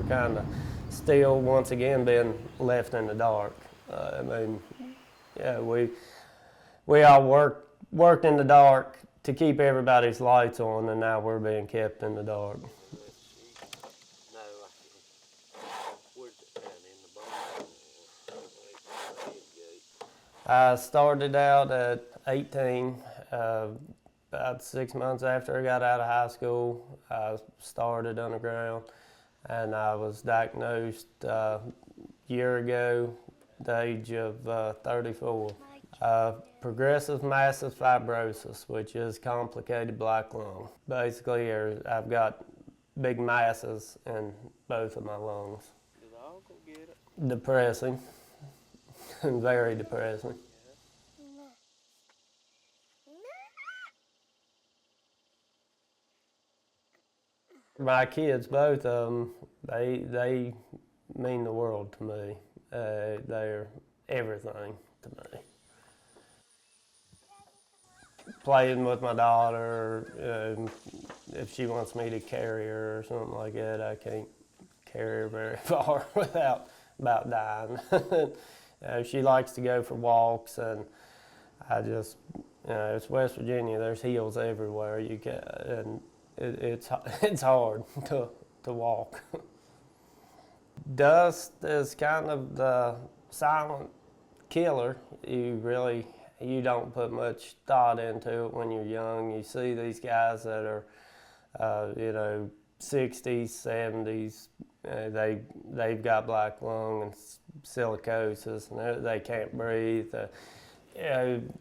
kind of still, once again, being left in the dark. I mean, yeah, we all worked in the dark to keep everybody's lights on, and now we're being kept in the dark. I started out at 18. About 6 months after I got out of high school, I started underground, and I was diagnosed a year ago, the age of 34. Progressive massive fibrosis, which is complicated black lung. Basically, I've got big masses in both of my lungs. Depressing, very depressing. My kids, both of them, they mean the world to me. They're everything to me. Playing with my daughter, if she wants me to carry her or something like that, I can't carry her very far without about dying. She likes to go for walks, and I just, it's West Virginia. There's hills everywhere. And it's hard to walk. Dust is kind of the silent killer. You don't put much thought into it when you're young. You see these guys that are, 60s, 70s. They've got black lung and silicosis, and they can't breathe.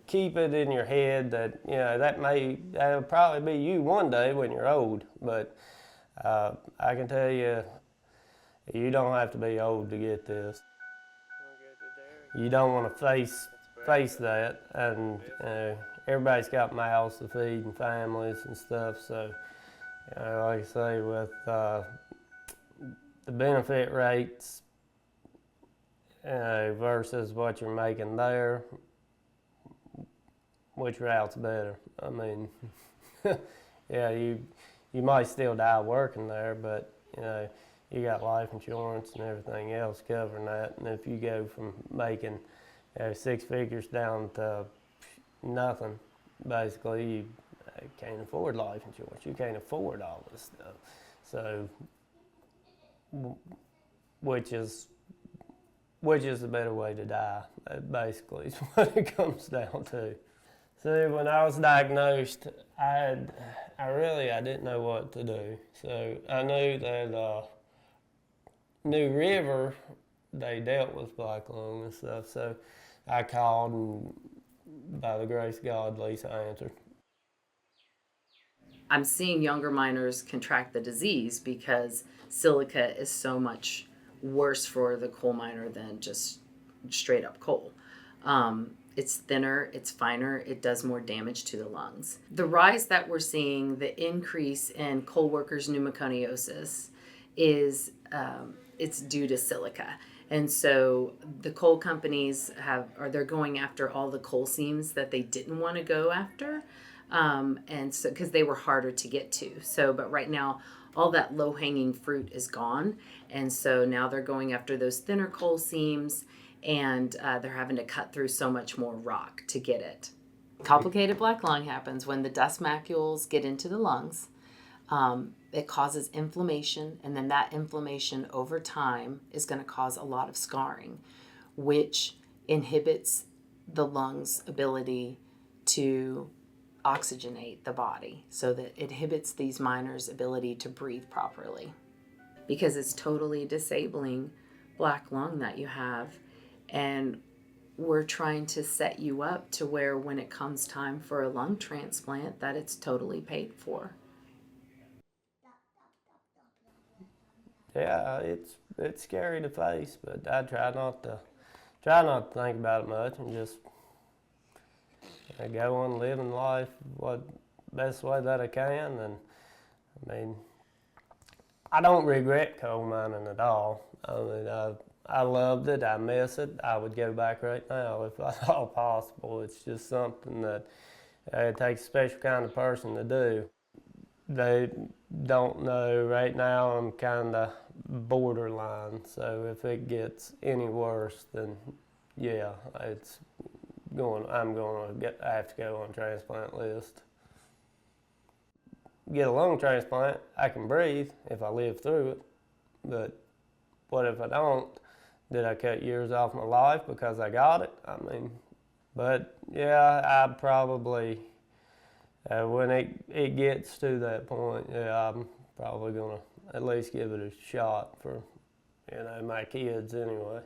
Keep it in your head that that'll probably be you one day when you're old. But I can tell you, you don't have to be old to get this. You don't want to face that, and everybody's got mouths to feed and families and stuff. So, like I say, with the benefit rates versus what you're making there, which route's better? I mean, yeah, you might still die working there, but you got life insurance and everything else covering that. And if you go from making 6 figures down to nothing, basically you can't afford life insurance. You can't afford all this stuff. So, which is the better way to die? Basically, is what it comes down to. See, when I was diagnosed, I didn't know what to do. So I knew that New River, they dealt with black lung and stuff. So I called, and by the grace of God, Lisa answered. I'm seeing younger miners contract the disease because silica is so much worse for the coal miner than just straight up coal. It's thinner, it's finer, it does more damage to the lungs. The rise that we're seeing, the increase in coal workers' pneumoconiosis, is it's due to silica. And so the coal companies they're going after all the coal seams that they didn't want to go after, and so because they were harder to get to. So, but right now, all that low-hanging fruit is gone, and so now they're going after those thinner coal seams, and they're having to cut through so much more rock to get it. Complicated black lung happens when the dust macules get into the lungs. It causes inflammation, and then that inflammation over time is going to cause a lot of scarring, which inhibits the lungs' ability to oxygenate the body, so that it inhibits these miners' ability to breathe properly, because it's totally disabling black lung that you have. And we're trying to set you up to where when it comes time for a lung transplant, that it's totally paid for. Yeah, it's scary to face, but I try not to think about it much, and just go on living life what best way that I can. And I mean, I don't regret coal mining at all. I mean, I loved it. I miss it. I would go back right now if at all possible. It's just something that it takes a special kind of person to do. they don't know. Right now I'm kind of borderline, so if it gets any worse, then yeah, I'm going to I have to go on transplant list. Get a lung transplant, I can breathe if I live through it, but what if I don't? Did I cut years off my life because I got it? I mean, but yeah, I probably, when it gets to that point, yeah, I'm probably going to at least give it a shot for, my kids anyway.